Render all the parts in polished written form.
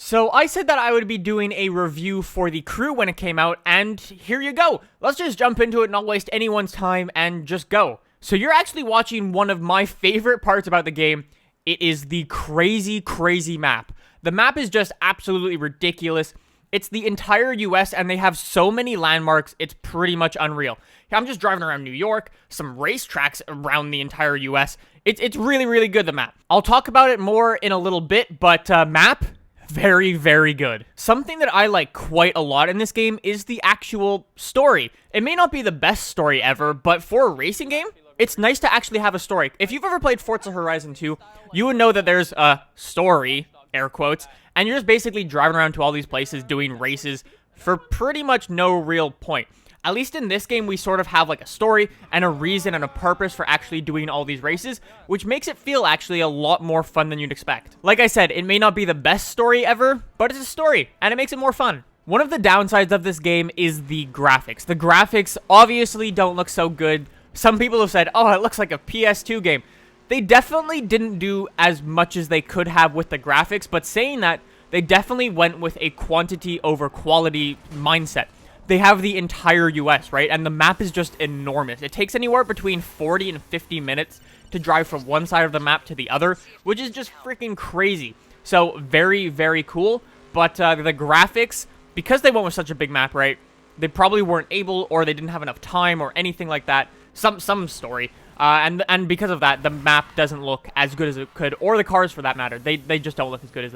So I said that I would be doing a review for the crew when it came out, and here you go. Let's just jump into it, not waste anyone's time, and just go. So you're actually watching one of my favorite parts about the game. It is the crazy, crazy map. The map is just absolutely ridiculous. It's the entire US, and they have so many landmarks, it's pretty much unreal. I'm just driving around New York, some racetracks around the entire US. It's really, really good, the map. I'll talk about it more in a little bit, but map, very, very good. Something that I like quite a lot in this game is the actual story. It may not be the best story ever, but for a racing game, it's nice to actually have a story. If you've ever played Forza Horizon 2, you would know that there's a story, air quotes, and you're just basically driving around to all these places doing races for pretty much no real point. At least in this game, we sort of have like a story and a reason and a purpose for actually doing all these races, which makes it feel actually a lot more fun than you'd expect. Like I said, it may not be the best story ever, but it's a story, and it makes it more fun. One of the downsides of this game is the graphics. The graphics obviously don't look so good. Some people have said, oh, it looks like a PS2 game. They definitely didn't do as much as they could have with the graphics, but saying that, they definitely went with a quantity over quality mindset. They have the entire US, right? And the map is just enormous. It takes anywhere between 40 and 50 minutes to drive from one side of the map to the other, which is just freaking crazy. So, very, very cool. But the graphics, because they went with such a big map, right? They probably weren't able, or they didn't have enough time, or anything like that. Some story. And because of that, the map doesn't look as good as it could, or the cars for that matter. They just don't look as good as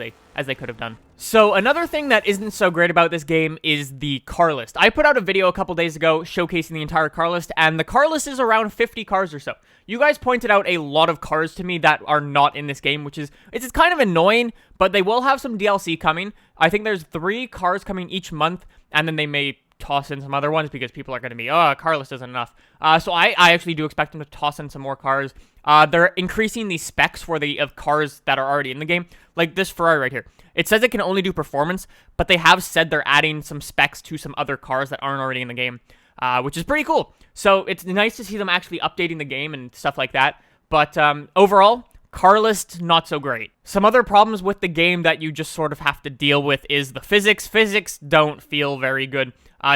they could have done. So another thing that isn't so great about this game is the car list. I put out a video a couple days ago showcasing the entire car list, and the car list is around 50 cars or so. You guys pointed out a lot of cars to me that are not in this game, which is it's kind of annoying, but they will have some DLC coming. I think there's 3 cars coming each month, and then they may toss in some other ones because people are going to be, oh, car list isn't enough. So I actually do expect them to toss in some more cars. They're increasing the specs for the cars that are already in the game. Like this Ferrari right here. It says it can only do performance, but they have said they're adding some specs to some other cars that aren't already in the game, which is pretty cool. So it's nice to see them actually updating the game and stuff like that. But overall, car list, not so great. Some other problems with the game that you just sort of have to deal with is the physics. Physics don't feel very good.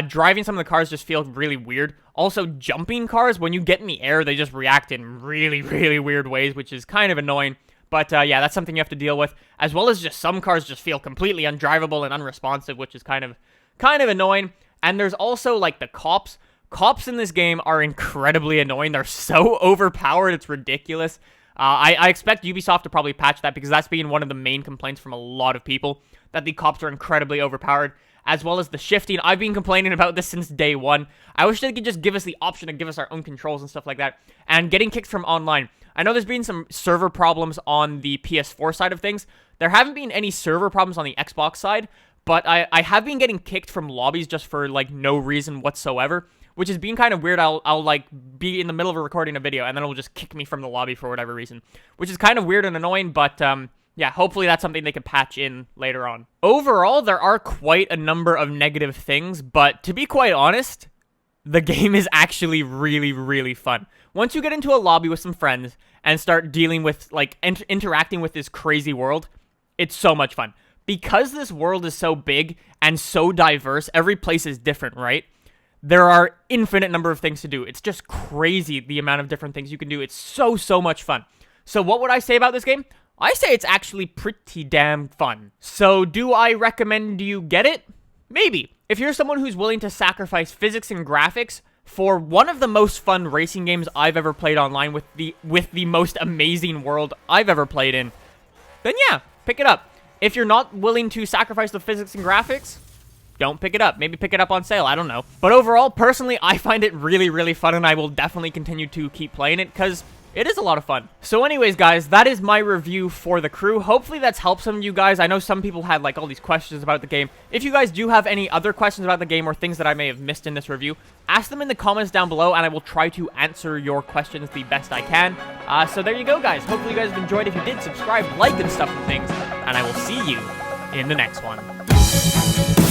Driving some of the cars just feel really weird. Also, jumping cars, when you get in the air, they just react in really, really weird ways, which is kind of annoying. But yeah, that's something you have to deal with. As well as just some cars just feel completely undrivable and unresponsive, which is kind of annoying. And there's also, like, the cops. Cops in this game are incredibly annoying. They're so overpowered, it's ridiculous. I expect Ubisoft to probably patch that because that's been one of the main complaints from a lot of people, that the cops are incredibly overpowered, as well as the shifting. I've been complaining about this since day one. I wish they could just give us the option to give us our own controls and stuff like that. And getting kicked from online. I know there's been some server problems on the PS4 side of things. There haven't been any server problems on the Xbox side, but I have been getting kicked from lobbies just for, like, no reason whatsoever, which has been kind of weird. I'll like, be in the middle of recording a video, and then it'll just kick me from the lobby for whatever reason, which is kind of weird and annoying, but, yeah, hopefully that's something they can patch in later on. Overall, there are quite a number of negative things, but to be quite honest, the game is actually really, really fun. Once you get into a lobby with some friends and start dealing with, like, interacting with this crazy world, it's so much fun. Because this world is so big and so diverse, every place is different, right? There are infinite number of things to do. It's just crazy the amount of different things you can do. It's so much fun. So what would I say about this game? I say it's actually pretty damn fun. So do I recommend you get it? Maybe. If you're someone who's willing to sacrifice physics and graphics for one of the most fun racing games I've ever played online with the most amazing world I've ever played in, then yeah, pick it up. If you're not willing to sacrifice the physics and graphics, don't pick it up. Maybe pick it up on sale. I don't know. But overall, personally, I find it really, really fun, and I will definitely continue to keep playing it because it is a lot of fun. So anyways, guys, that is my review for the crew. Hopefully that's helped some of you guys. I know some people had, like, all these questions about the game. If you guys do have any other questions about the game or things that I may have missed in this review, ask them in the comments down below, and I will try to answer your questions the best I can. So there you go, guys. Hopefully you guys have enjoyed. If you did, subscribe, like, and stuff and things, and I will see you in the next one.